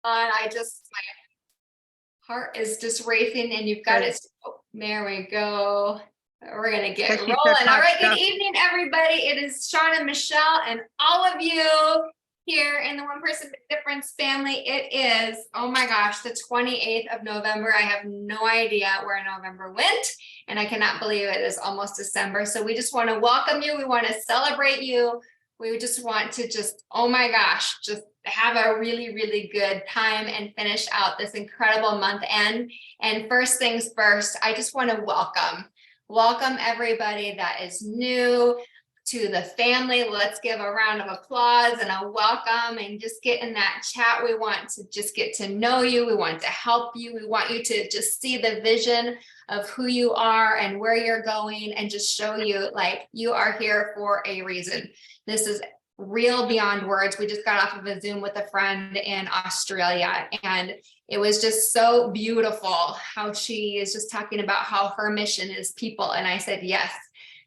My heart is just racing, and you've got it. Oh, there we go. We're going to get rolling. All right. Good evening, everybody. It is Sean and Michelle and all of you here in the One Person Difference family. It is, oh my gosh, the 28th of November. I have no idea where November went, and I cannot believe it is almost December. So we just want to welcome you. We want to celebrate you. We just want to oh my gosh, just have a really, really good time and finish out this incredible month end. And first things first, I just want to welcome everybody that is new to the family. Let's give a round of applause and a welcome and just get in that chat. We want to just get to know you. We want to help you. We want you to just see the vision of who you are and where you're going, and just show you like you are here for a reason. This is real beyond words. We just got off of a Zoom with a friend in Australia, and it was just so beautiful how she is just talking about how her mission is people. And I said, yes,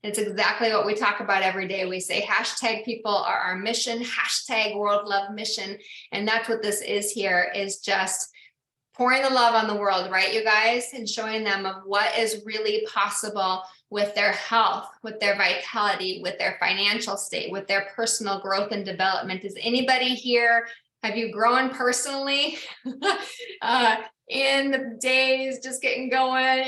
it's exactly what we talk about every day. We say hashtag people are our mission, hashtag world love mission. And that's what this is here, is just pouring the love on the world, right, you guys, and showing them of what is really possible with their health, with their vitality, with their financial state, with their personal growth and development. Is anybody here, have you grown personally in the days, just getting going,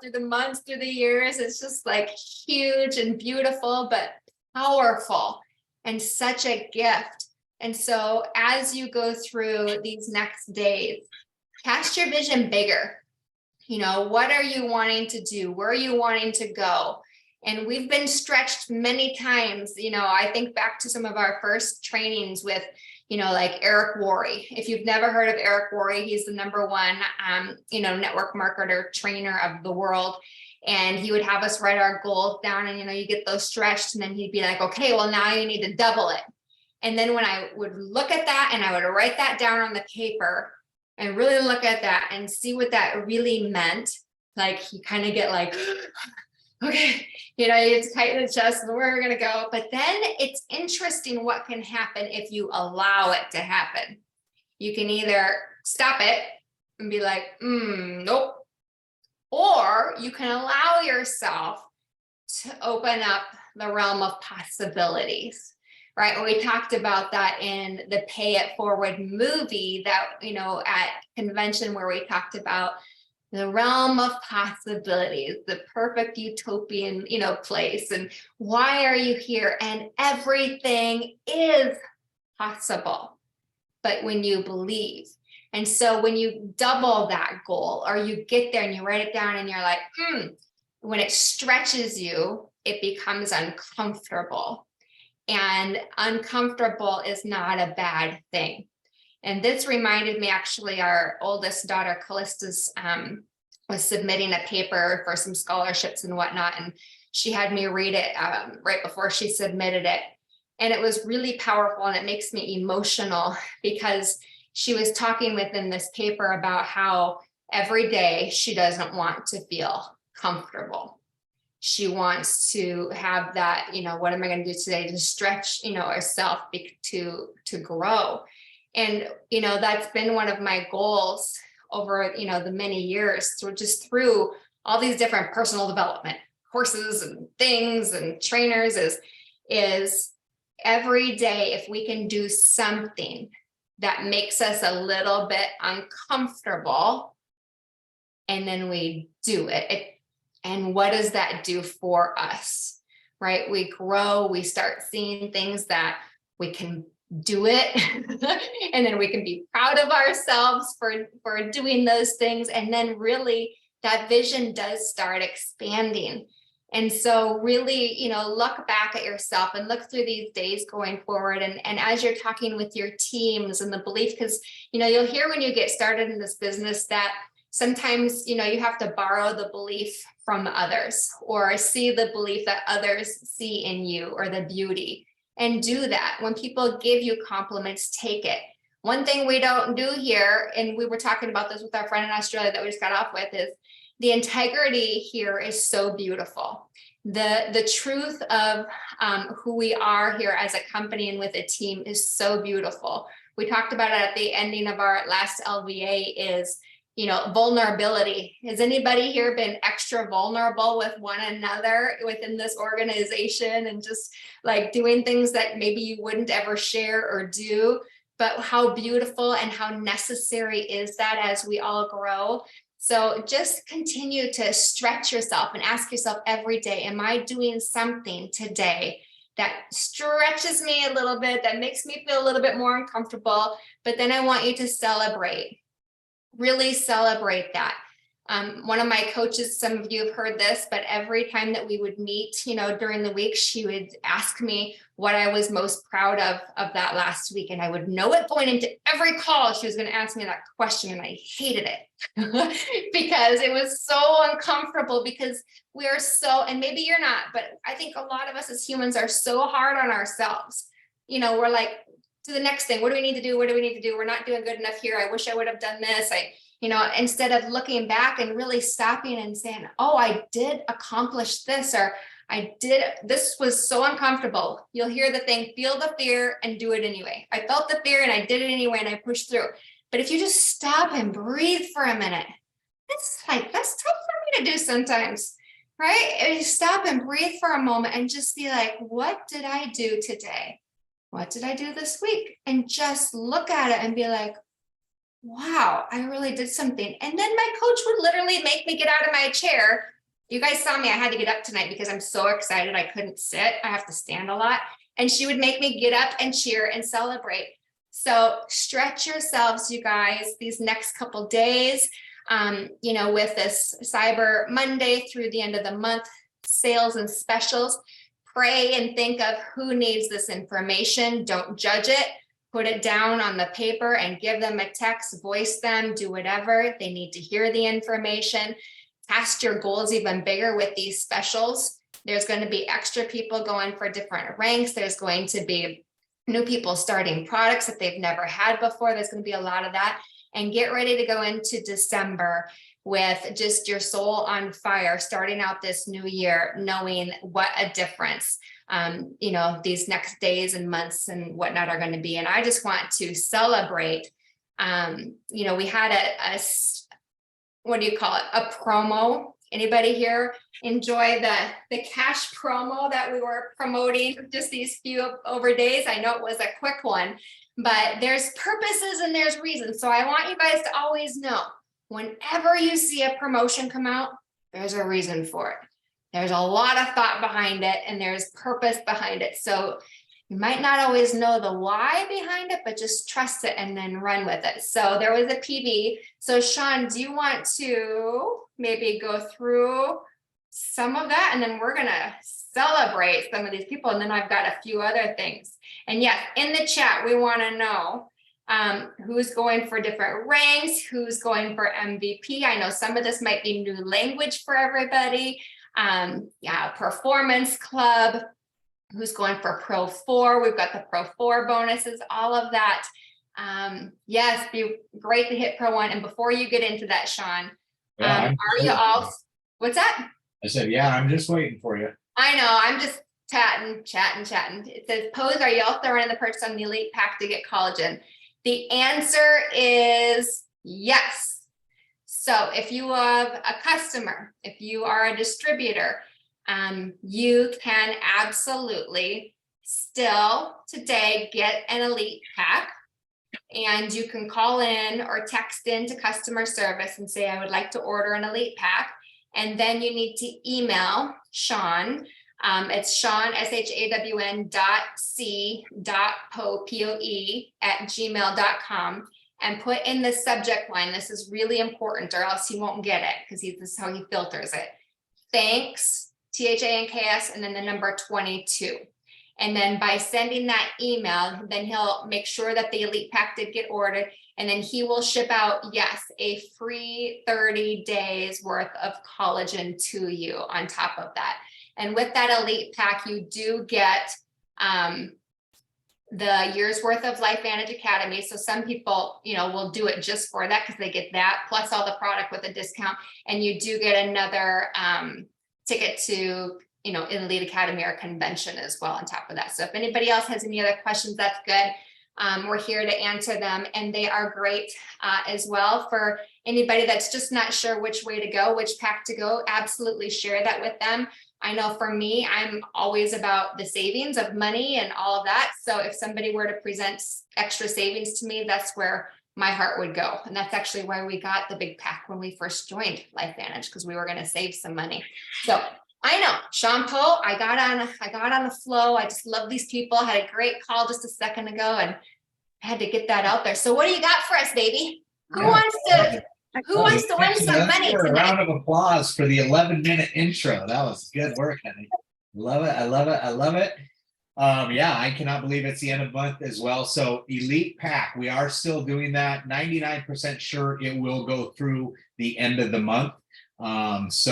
through the months, through the years? It's just like huge and beautiful, but powerful and such a gift. And so as you go through these next days, cast your vision bigger. What are you wanting to do? Where are you wanting to go? And we've been stretched many times. I think back to some of our first trainings with, like Eric Worre. If you've never heard of Eric Worre, he's the number one, network marketer trainer of the world. And he would have us write our goals down, and, you get those stretched, and then he'd be like, okay, well, now you need to double it. And then when I would look at that and I would write that down on the paper, and really look at that and see what that really meant, like you kind of get like, okay, you just tighten the chest and where we're going to go. But then it's interesting what can happen if you allow it to happen. You can either stop it and be like, nope. Or you can allow yourself to open up the realm of possibilities. Right. We talked about that in the Pay It Forward movie that, at convention, where we talked about the realm of possibilities, the perfect utopian, place. And why are you here? And everything is possible, but when you believe. And so when you double that goal, or you get there and you write it down and you're like, when it stretches you, it becomes uncomfortable. And uncomfortable is not a bad thing. And this reminded me, actually, our oldest daughter, Callista's, was submitting a paper for some scholarships and whatnot. And she had me read it right before she submitted it. And it was really powerful, and it makes me emotional, because she was talking within this paper about how every day she doesn't want to feel comfortable. She wants to have that, what am I going to do today to stretch, herself to grow. And, that's been one of my goals over, the many years, through all these different personal development courses and things and trainers, is every day, if we can do something that makes us a little bit uncomfortable, and then we do it. And what does that do for us, right? We grow, we start seeing things that we can do it. And then we can be proud of ourselves for doing those things. And then really that vision does start expanding. And so really, look back at yourself and look through these days going forward. And as you're talking with your teams and the belief, because, you'll hear when you get started in this business that sometimes, you have to borrow the belief from others, or see the belief that others see in you, or the beauty, and do that. When people give you compliments, take it. One thing we don't do here, and we were talking about this with our friend in Australia that we just got off with, is the integrity here is so beautiful. The truth of who we are here as a company and with a team is so beautiful. we talked about it at the ending of our last LVA is, vulnerability. Has anybody here been extra vulnerable with one another within this organization and just like doing things that maybe you wouldn't ever share or do? But how beautiful and how necessary is that as we all grow? So just continue to stretch yourself and ask yourself every day, am I doing something today that stretches me a little bit, that makes me feel a little bit more uncomfortable? But then I want you to celebrate, really celebrate that. One of my coaches, some of you have heard this, but every time that we would meet, during the week, she would ask me what I was most proud of that last week. And I would know it going into every call. She was going to ask me that question, and I hated it because it was so uncomfortable, because we are so, and maybe you're not, but I think a lot of us as humans are so hard on ourselves. We're like, to the next thing, what do we need to do? What do we need to do? We're not doing good enough here. I wish I would have done this. Instead of looking back and really stopping and saying, oh, I did accomplish this, or this was so uncomfortable. You'll hear the thing, feel the fear and do it anyway. I felt the fear and I did it anyway, and I pushed through. But if you just stop and breathe for a minute, that's tough for me to do sometimes, right? If you stop and breathe for a moment and just be like, what did I do today? What did I do this week? And just look at it and be like, wow, I really did something. And then my coach would literally make me get out of my chair. You guys saw me, I had to get up tonight because I'm so excited. I couldn't sit. I have to stand a lot. And she would make me get up and cheer and celebrate. So stretch yourselves, you guys, these next couple days, with this Cyber Monday through the end of the month, sales and specials. Pray and think of who needs this information. Don't judge it. Put it down on the paper and give them a text, voice them, do whatever. They need to hear the information. Cast your goals even bigger with these specials. There's going to be extra people going for different ranks. There's going to be new people starting products that they've never had before. There's going to be a lot of that. And get ready to go into December with just your soul on fire, starting out this new year, knowing what a difference these next days and months and whatnot are going to be. And I just want to celebrate. We had a what do you call it? A promo. Anybody here enjoy the cash promo that we were promoting just these few over days? I know it was a quick one, but there's purposes and there's reasons. So I want you guys to always know, whenever you see a promotion come out, there's a reason for it. There's a lot of thought behind it and there's purpose behind it. So you might not always know the why behind it, but just trust it and then run with it. So there was a PV. So Sean, do you want to maybe go through some of that? And then we're going to celebrate some of these people. And then I've got a few other things. And yes, in the chat, we want to know who's going for different ranks, who's going for MVP. I know some of this might be new language for everybody. Performance club, who's going for Pro 4. We've got the Pro 4 bonuses, all of that. Yes, be great to hit Pro 1. And before you get into that, Sean, are you all, what's that? I said, yeah, I'm just waiting for you. I know, I'm just chatting. It says, Pose, are y'all throwing in the purchase on the Elite Pack to get collagen? The answer is yes. So if you have a customer, if you are a distributor, you can absolutely still today get an Elite Pack, and you can call in or text in to customer service and say, I would like to order an Elite Pack. And then you need to email Sean. It's Sean, SHAWN .c.poe@gmail.com, and put in the subject line. This is really important, or else he won't get it, because this is how he filters it. Thanks, THANKS, and then the number 22. And then by sending that email, then he'll make sure that the Elite Pack did get ordered. And then he will ship out, yes, a free 30 days worth of collagen to you on top of that. And with that Elite Pack, you do get the year's worth of LifeVantage Academy. So some people, will do it just for that, because they get that plus all the product with a discount. And you do get another ticket to, Elite Academy or convention as well on top of that. So if anybody else has any other questions, that's good. We're here to answer them, and they are great as well for anybody that's just not sure which way to go, which pack to go. Absolutely share that with them. I know for me, I'm always about the savings of money and all of that. So if somebody were to present extra savings to me, that's where my heart would go. And that's actually why we got the big pack when we first joined LifeVantage, because we were going to save some money. So I know, Sean Poe, I got on the flow. I just love these people. I had a great call just a second ago and I had to get that out there. So what do you got for us, baby? Who wants to win some money A tonight? round of applause for the 11-minute intro. That was good work, honey. Love it. I love it. I love it. Yeah, I cannot believe it's the end of the month as well. So Elite Pack, we are still doing that. 99% sure it will go through the end of the month. Unless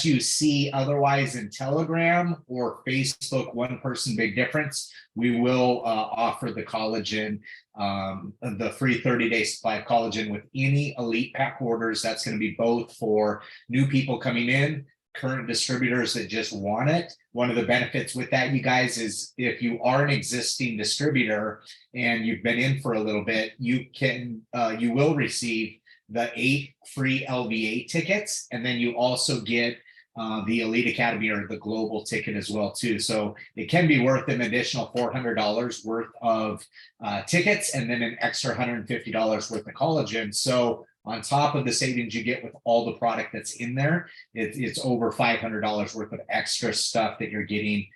you see otherwise in Telegram or Facebook, One Person Big Difference, we will offer the collagen, the free 30-day supply of collagen with any Elite Pack orders. That's going to be both for new people coming in, current distributors that just want it. One of the benefits with that, you guys, is if you are an existing distributor and you've been in for a little bit, you will receive the 8 free LVA tickets, and then you also get the Elite Academy or the global ticket as well too. So it can be worth an additional $400 worth of tickets, and then an extra $150 worth of collagen. So on top of the savings you get with all the product that's in there, it's over $500 worth of extra stuff that you're getting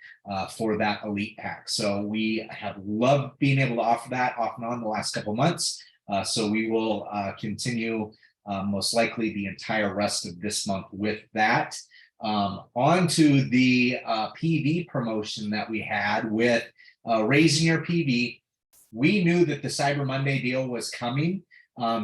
for that Elite Pack. So we have loved being able to offer that off and on the last couple months. So we will continue most likely the entire rest of this month with that. On to the PV promotion that we had with Raising Your PV. We knew that the Cyber Monday deal was coming.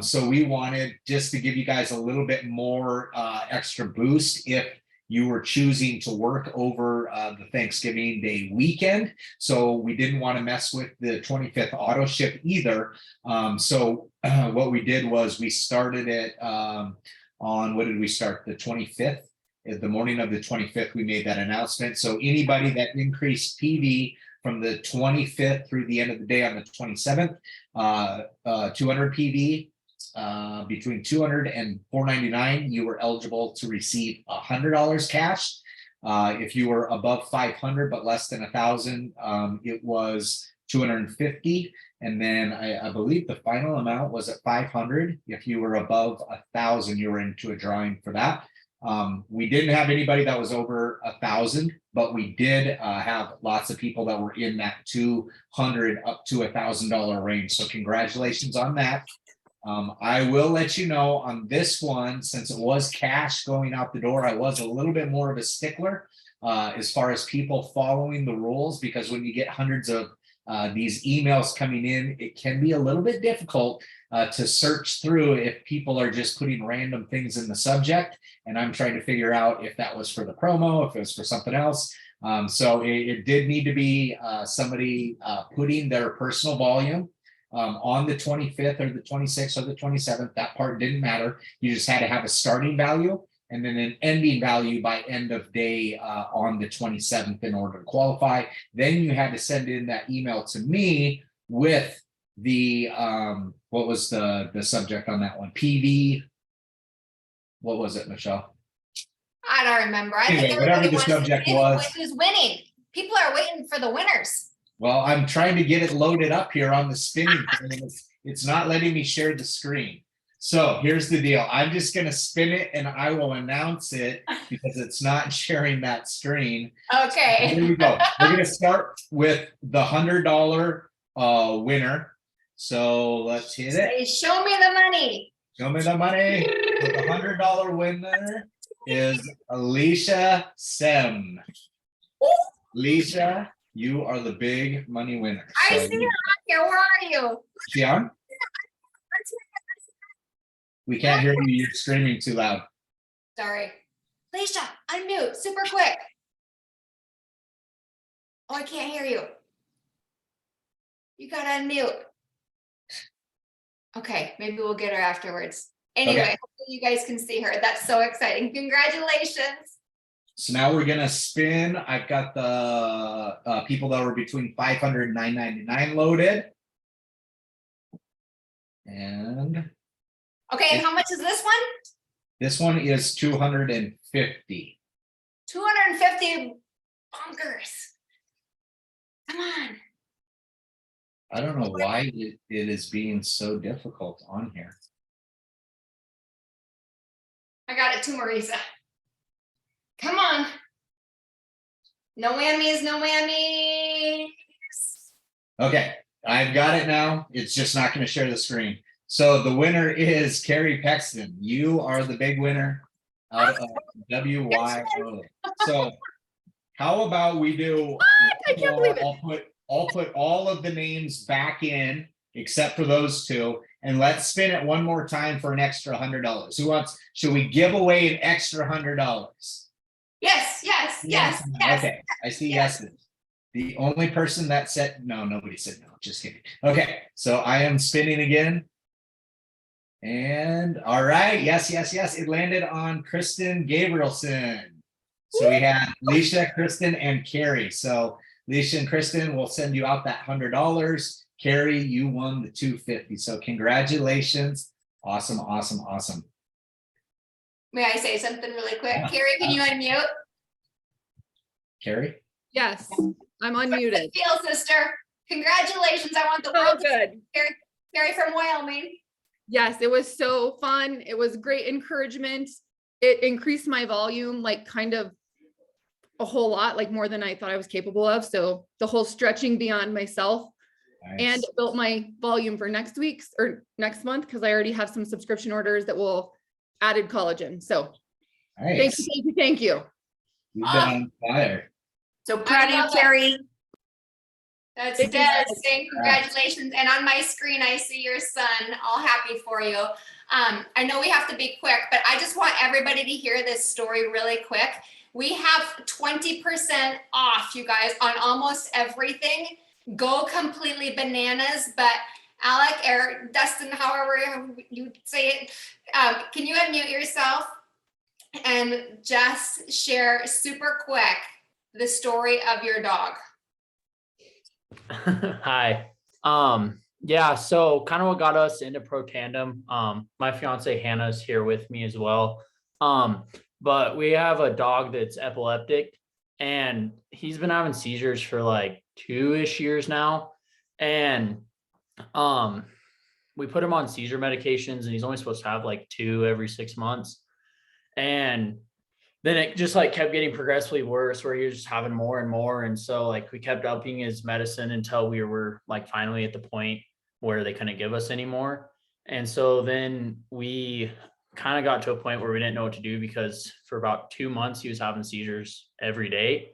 So we wanted just to give you guys a little bit more extra boost if you were choosing to work over the Thanksgiving Day weekend. So we didn't want to mess with the 25th auto ship either. What we did was we started it on, what did we start? The 25th. The morning of the 25th, we made that announcement. So anybody that increased PV from the 25th through the end of the day on the 27th, 200 PV, between 200 and 499, you were eligible to receive $100 cash. If you were above 500 but less than 1,000, it was 250. And then I believe the final amount was at 500. If you were above 1,000, you were into a drawing for that. We didn't have anybody that was over 1,000, but we did have lots of people that were in that 200 up to $1,000 range. So congratulations on that. I will let you know on this one, since it was cash going out the door, I was a little bit more of a stickler as far as people following the rules, because when you get hundreds of these emails coming in, it can be a little bit difficult to search through if people are just putting random things in the subject. And I'm trying to figure out if that was for the promo, if it was for something else. So it did need to be somebody putting their personal volume on the 25th or the 26th or the 27th. That part didn't matter. You just had to have a starting value and then an ending value by end of day on the 27th in order to qualify. Then you had to send in that email to me with the what was the subject on that one? PV. What was it, Michelle? I don't remember. I Anyway, think whatever everybody the wants subject to was. who's winning. People are waiting for the winners. Well, I'm trying to get it loaded up here on the spinning thing, and it's not letting me share the screen. So here's the deal. I'm just going to spin it and I will announce it because it's not sharing that screen. Okay. Here we go. We're going to start with the $100 winner. So let's hit it. Show me the money. Show me the money. So the $100 winner is Alicia Sem. Alicia, you are the big money winner. I see it on here. Where are you? She on? We can't hear you. You're screaming too loud. Sorry. Alicia, unmute super quick. Oh, I can't hear you. You gotta unmute. Okay, maybe we'll get her afterwards. Anyway, Okay. hopefully you guys can see her. That's so exciting. Congratulations. So now we're gonna spin. I've got the people that were between 500 and 999 loaded. And Okay, and how much is this one? this one is 250. 250 bonkers. Come on. I don't know why it is being so difficult on here. I got it to Marisa. Come on. No whammies, no whammies. Okay, I've got it now. It's just not going to share the screen. So the winner is Carrie Pexton. You are the big winner out of WYO. So how about we do? I can't believe it. I'll put all of the names back in except for those two, and let's spin it one more time for an extra $100. Who wants? Should we give away an extra $100? Yes, yes, yes, yes. Okay, I see yeses. The only person that said no, nobody said no. Just kidding. Okay, so I am spinning again. And all right, yes, yes, yes. It landed on Kristen Gabrielson. So we had Leisha, Kristen, and Carrie. So Leisha and Kristen will send you out that $100. Carrie, you won the 250. So congratulations. Awesome, awesome, awesome. May I say something really quick? Carrie, can you unmute? Carrie? Yes, I'm How does unmuted. it feel, sister? Congratulations. I want the So world to good. Carrie from Wyoming. Yes, it was so fun. It was great encouragement. It increased my volume, like kind of a whole lot, like more than I thought I was capable of. So the whole stretching beyond myself, Nice. and it built my volume for next week's or next month, because I already have some subscription orders that will added collagen. So Nice. thank you, thank you, thank you. You've been on fire. So proud of you, love it. Carrie. That's Thank you, Des guys. saying congratulations. And on my screen, I see your son, all happy for you. I know we have to be quick, but I just want everybody to hear this story really quick. We have 20% off, you guys, on almost everything. Go completely bananas. But Alec or Dustin, however you say it, can you unmute yourself and just share super quick the story of your dog? Hi. Yeah, so kind of what got us into Pro Tandem. My fiance Hannah's here with me as well. But we have a dog that's epileptic, and he's been having seizures for like 2-ish years now. And we put him on seizure medications, and he's only supposed to have like 2 every 6 months. And then it just like kept getting progressively worse, where he was just having more and more. And so like we kept upping his medicine until we were like finally at the point where they couldn't give us anymore. And so then we kind of got to a point where we didn't know what to do, because for about 2 months he was having seizures every day.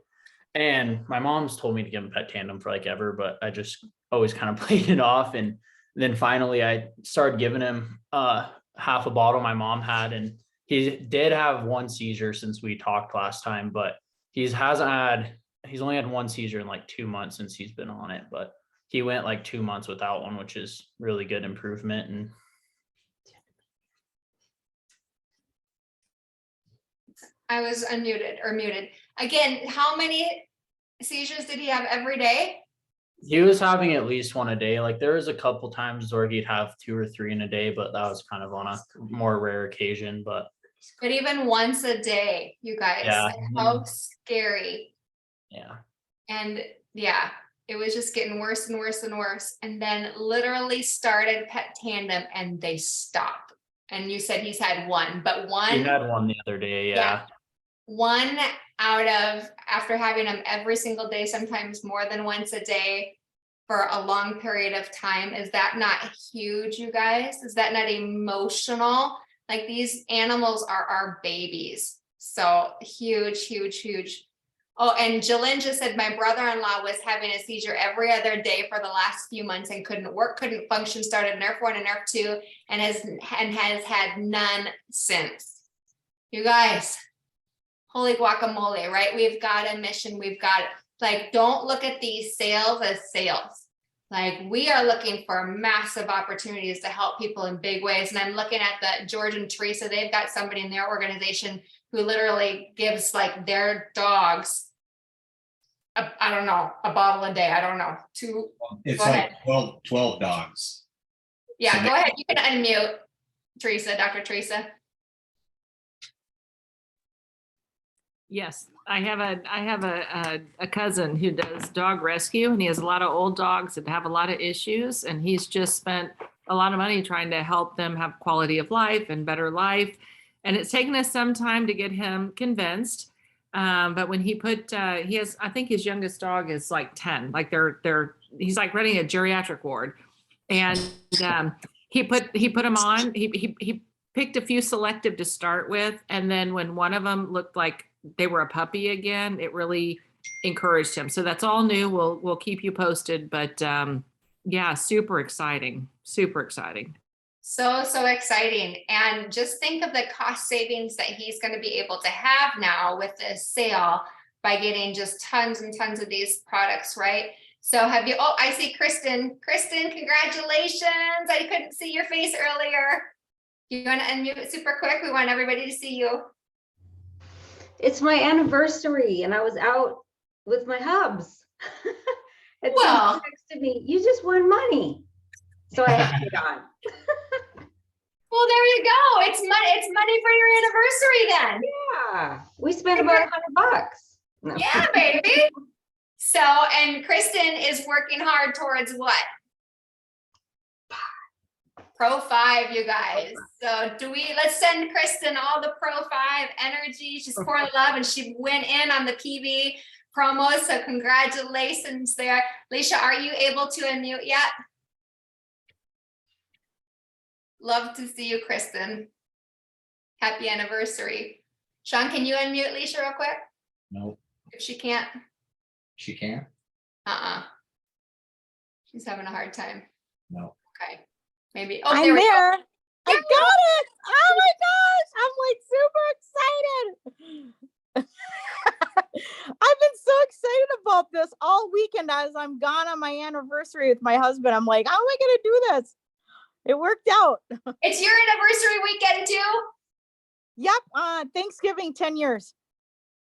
And my mom's told me to give him Pet Tandem for like ever, but I just always kind of played it off. And then finally I started giving him half a bottle my mom had, and he did have 1 seizure since we talked last time, but he's only had 1 seizure in like 2 months since he's been on it. But he went like 2 months without one, which is really good improvement. And I was unmuted or muted. Again, how many seizures did he have every day? he was having at least 1 a day. Like there was a couple times where he'd have 2 or 3 in a day, but that was kind of on a more rare occasion. But even once a day, you guys. Yeah. Like, how scary. yeah. And yeah, it was just getting worse and worse and worse. And then literally started Pet Tandem and they stopped. And you said he's had 1, but He 1, had 1 the other day. Yeah. 1 out of, after having him every single day, sometimes more than once a day for a long period of time. Is that not huge, you guys? Is that not emotional? Like, these animals are our babies. So huge, huge, huge. Oh, and Jillian just said my brother-in-law was having a seizure every other day for the last few months and couldn't work, couldn't function, started Nerf 1 and Nerf 2, and has had none since. You guys, holy guacamole, right? We've got a mission. We've got, like, don't look at these sales as sales. Like, we are looking for massive opportunities to help people in big ways. And I'm looking at the George and Teresa, they've got somebody in their organization who literally gives like their dogs, I don't know, a bottle a day. I don't know. It's Go like 12 dogs. Yeah, So go ahead. You can unmute Teresa, Dr. Teresa. Yes, I have a cousin who does dog rescue, and he has a lot of old dogs that have a lot of issues, and he's just spent a lot of money trying to help them have quality of life and better life. And it's taken us some time to get him convinced. But when he put, he has, I think his youngest dog is like 10, like he's like running a geriatric ward. And he put him on, he picked a few selective to start with. And then when one of them looked like they were a puppy again, it really encouraged him. So that's all new. We'll keep you posted, but yeah, super exciting. So exciting. And just think of the cost savings that he's going to be able to have now with this sale by getting just tons and tons of these products, right? So have you, oh, I see Kristen. Kristen, congratulations. I couldn't see your face earlier. You want to unmute it super quick? We want everybody to see you. It's my anniversary and I was out with my hubs. And Well. someone texted me, you just won money. So I had to get on. Well, there you go. It's money for your anniversary then. Yeah, we spent about $100. No. Yeah, baby. So, and Kristen is working hard towards what? Pro 5, you guys. So let's send Kristen all the Pro 5 energy. She's pouring love and she went in on the PV promo. So congratulations there. Leisha, are you able to unmute yet? Love to see you, Kristen. Happy anniversary. Sean, can you unmute Leisha real quick? No, If she can't. she can't. She's having a hard time. No. Okay. Maybe. Oh, I'm there we go. there. I got it. Oh my gosh. I'm like super excited. I've been so excited about this all weekend as I'm gone on my anniversary with my husband. I'm like, how am I going to do this? It worked out. It's your anniversary weekend too. Yep. Thanksgiving, 10 years.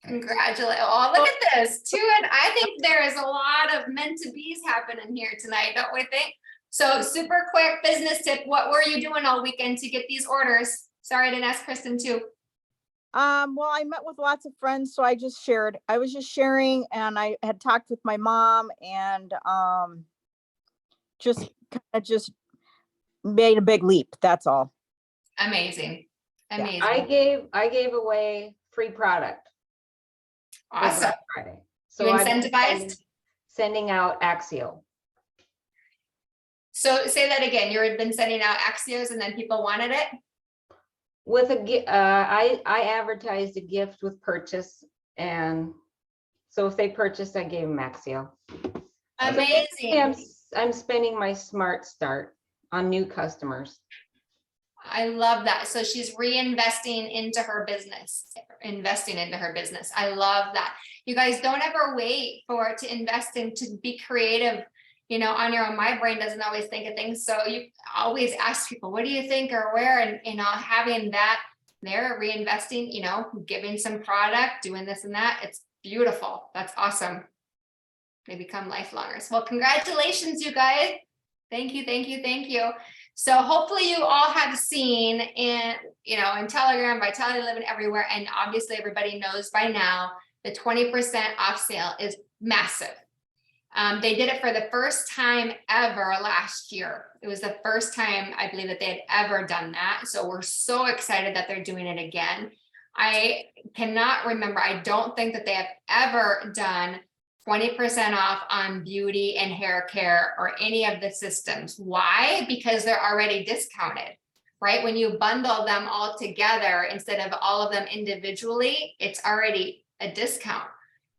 Congratulations. Oh, look at this too. And I think there is a lot of meant to be's happening here tonight, don't we think? So super quick business tip. What were you doing all weekend to get these orders? Sorry, I didn't ask Kristen too. Well, I met with lots of friends, so I just shared. I was just sharing, and I had talked with my mom, and just made a big leap. That's all. Amazing. Amazing. I gave away free product. for Awesome. Black Friday. You I've been incentivized? sending out Axio. So say that again. You've been sending out Axios and then people wanted it? With I advertised a gift with purchase, and so if they purchased, I gave them Axio. Amazing. I'm spending my smart start on new customers. I love that. So she's reinvesting into her business, investing into her business. I love that. You guys don't ever wait for it to invest in, to be creative, you know, on your own. My brain doesn't always think of things. So you always ask people, what do you think or where? And, you know, having that there, reinvesting, you know, giving some product, doing this and that. It's beautiful. That's awesome. They become lifelongers. Well, congratulations, you guys. Thank you, thank you, thank you. So hopefully you all have seen in, you know, in Telegram, Vitality Living Everywhere, and obviously everybody knows by now, the 20% off sale is massive. They did it for the first time ever last year. It was the first time I believe that they had ever done that. So we're so excited that they're doing it again. I cannot remember. I don't think that they have ever done 20% off on beauty and hair care or any of the systems. Why? Because they're already discounted, right? When you bundle them all together instead of all of them individually, it's already a discount.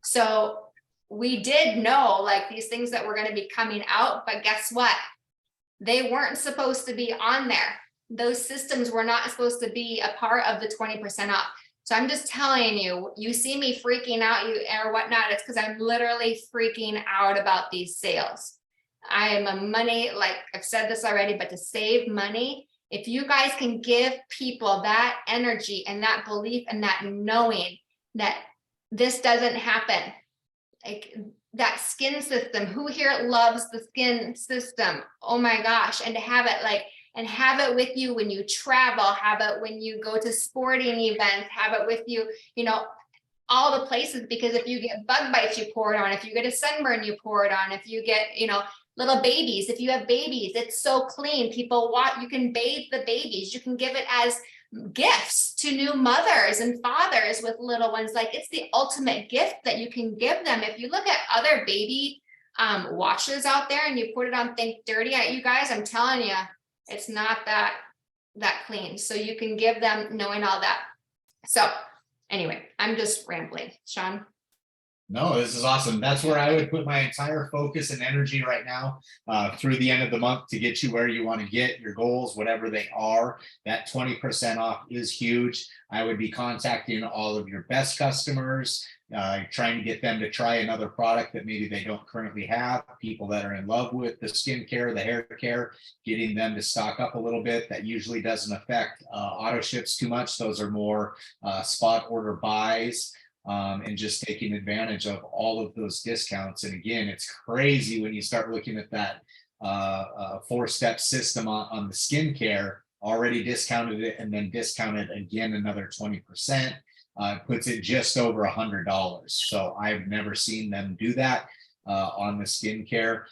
So we did know like these things that were going to be coming out, but guess what? They weren't supposed to be on there. Those systems were not supposed to be a part of the 20% off. So I'm just telling you, you see me freaking out or whatnot, it's because I'm literally freaking out about these sales. I am a money, like I've said this already, but to save money If you guys can give people that energy and that belief and that knowing that this doesn't happen, like that skin system, who here loves the skin system? Oh my gosh. And to have it like, and have it with you when you travel, have it when you go to sporting events, have it with you, you know, all the places, because if you get bug bites, you pour it on. If you get a sunburn, you pour it on. If you get, you know, little babies, if you have babies, it's so clean. People want, you can bathe the babies. You can give it as gifts to new mothers and fathers with little ones. Like, it's the ultimate gift that you can give them. If you look at other baby washes out there and you put it on Think Dirty, you guys, I'm telling you, it's not that clean. So you can give them knowing all that. So anyway, I'm just rambling. Sean? No, this is awesome. That's where I would put my entire focus and energy right now through the end of the month to get you where you want to get your goals, whatever they are. That 20% off is huge. I would be contacting all of your best customers, trying to get them to try another product that maybe they don't currently have, people that are in love with the skincare, the hair care, getting them to stock up a little bit. That usually doesn't affect auto ships too much. Those are more spot order buys. And just taking advantage of all of those discounts. And again, it's crazy when you start looking at that 4-step system on the skincare, already discounted it and then discounted again another 20%, puts it just over $100. So I've never seen them do that on the skincare.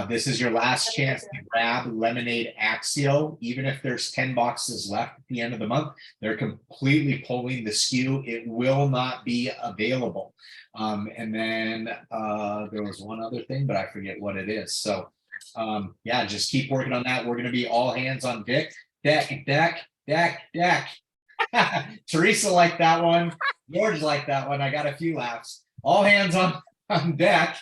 This is your last chance to grab Lemonade Axio. Even if there's 10 boxes left at the end of the month, they're completely pulling the SKU. It will not be available. And then there was one other thing, but I forget what it is. So yeah, just keep working on that. We're going to be all hands on deck. Teresa liked that one. George liked that one. I got a few laughs. All hands on deck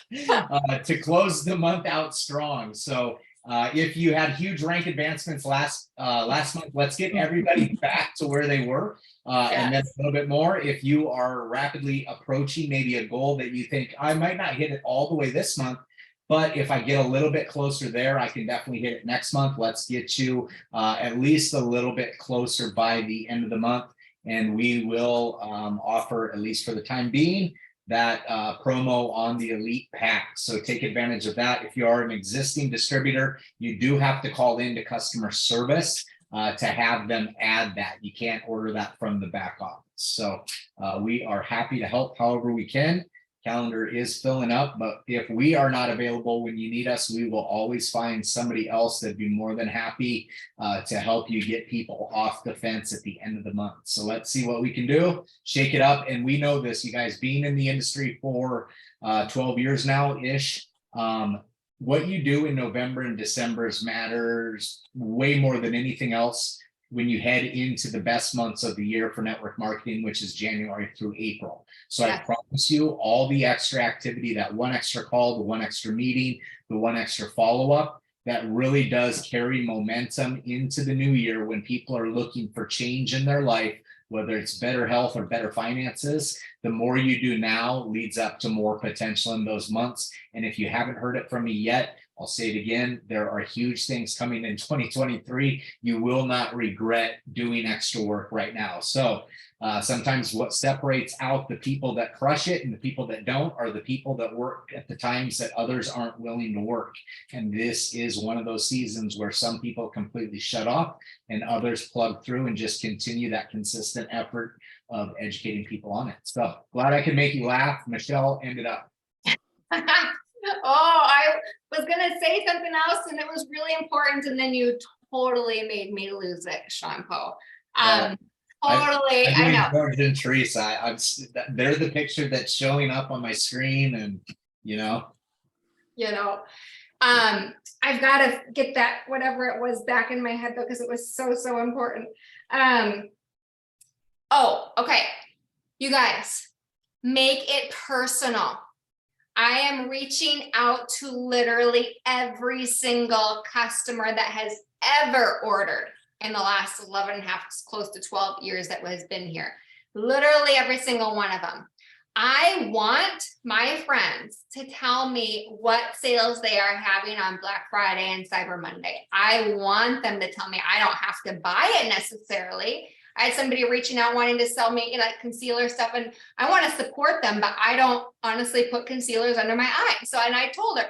to close the month out strong. So if you had huge rank advancements last month, let's get everybody back to where they were, and then a little bit more. If you are rapidly approaching maybe a goal that you think, I might not hit it all the way this month, but if I get a little bit closer there, I can definitely hit it next month. Let's get you at least a little bit closer by the end of the month, and we will offer, at least for the time being, that promo on the Elite Pack. So take advantage of that. If you are an existing distributor, you do have to call into customer service to have them add that. You can't order that from the back office. So we are happy to help however we can. Calendar is filling up, but if we are not available when you need us, we will always find somebody else that'd be more than happy to help you get people off the fence at the end of the month. So let's see what we can do, shake it up. And we know this, you guys, being in the industry for 12 years now ish, what you do in November and December matters way more than anything else when you head into the best months of the year for network marketing, which is January through April. So I promise you, all the extra activity, that one extra call, the one extra meeting, the one extra follow-up, that really does carry momentum into the new year when people are looking for change in their life, whether it's better health or better finances. The more you do now leads up to more potential in those months. And if you haven't heard it from me yet, I'll say it again, there are huge things coming in 2023. You will not regret doing extra work right now. So sometimes what separates out the people that crush it and the people that don't are the people that work at the times that others aren't willing to work. And this is one of those seasons where some people completely shut off and others plug through and just continue that consistent effort of educating people on it. So glad I could make you laugh. Michelle ended up. Oh, I was going to say something else and it was really important. And then you totally made me lose it, Sean Poe. Totally. I know. George and Teresa, they're the picture that's showing up on my screen, and I've got to get that, whatever it was, back in my head though, because it was so important. Oh, okay. You guys, make it personal. I am reaching out to literally every single customer that has ever ordered in the last 11 and a half, close to 12 years that has been here. Literally every single one of them. I want my friends to tell me what sales they are having on Black Friday and Cyber Monday. I want them to tell me. I don't have to buy it necessarily. I had somebody reaching out wanting to sell me like concealer stuff, and I want to support them, but I don't honestly put concealers under my eyes. So, and I told her,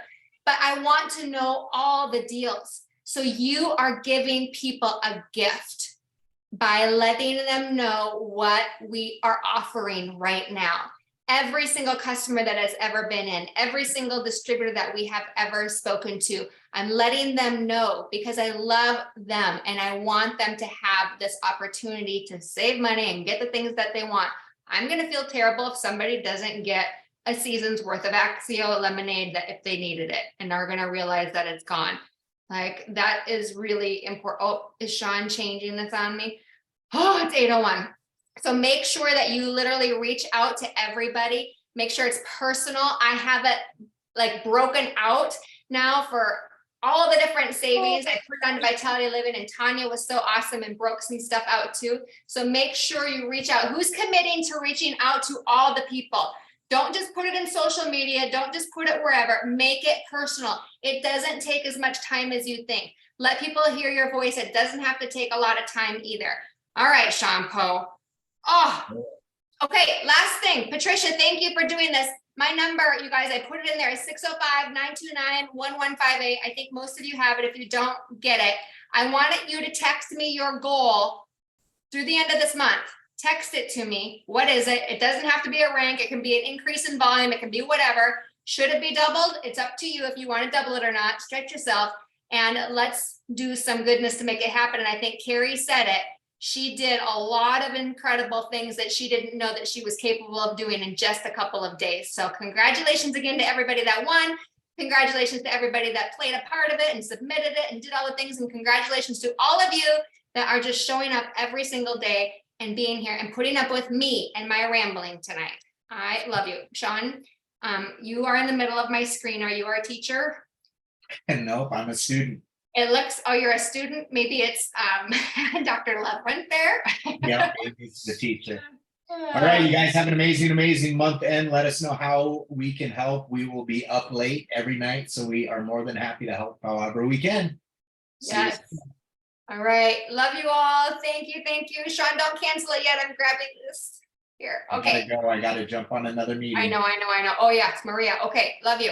but I want to know all the deals. So you are giving people a gift by letting them know what we are offering right now. Every single customer that has ever been in, every single distributor that we have ever spoken to, I'm letting them know because I love them and I want them to have this opportunity to save money and get the things that they want. I'm going to feel terrible if somebody doesn't get a season's worth of Axio lemonade that if they needed it and are going to realize that it's gone. Like that is really important. Oh, is Sean changing this on me? Oh, it's 8:01. So make sure that you literally reach out to everybody. Make sure it's personal. I have it like broken out now for all the different savings. I put it on Vitality Living, and Tanya was so awesome and broke some stuff out too. So make sure you reach out. Who's committing to reaching out to all the people? Don't just put it in social media. Don't just put it wherever. Make it personal. It doesn't take as much time as you think. Let people hear your voice. It doesn't have to take a lot of time either. All right, Sean Poe. Oh, okay. Last thing, Patricia, thank you for doing this. My number, you guys, I put it in there is 605-929-1158. I think most of you have it. If you don't get it, I wanted you to text me your goal through the end of this month. Text it to me. What is it? It doesn't have to be a rank. It can be an increase in volume. It can be whatever. Should it be doubled? It's up to you if you want to double it or not. Stretch yourself and let's do some goodness to make it happen. And I think Carrie said it. She did a lot of incredible things that she didn't know that she was capable of doing in just a couple of days. So congratulations again to everybody that won. Congratulations to everybody that played a part of it and submitted it and did all the things. And congratulations to all of you that are just showing up every single day and being here and putting up with me and my rambling tonight. I love you. Sean, you are in the middle of my screen. Are you our teacher? And nope, I'm a student. It looks, oh, you're a student. Maybe it's Dr. Lebrun there. Yeah, it's the teacher. All right, you guys have an amazing, amazing month end. Let us know how we can help. We will be up late every night, so we are more than happy to help however we can. See you Yes. All right. Love you all. Thank you. Thank you. Sean, don't cancel it yet. I'm grabbing this here. Okay. I gotta jump on another meeting. I know. Oh, yes, Maria. Okay. Love you.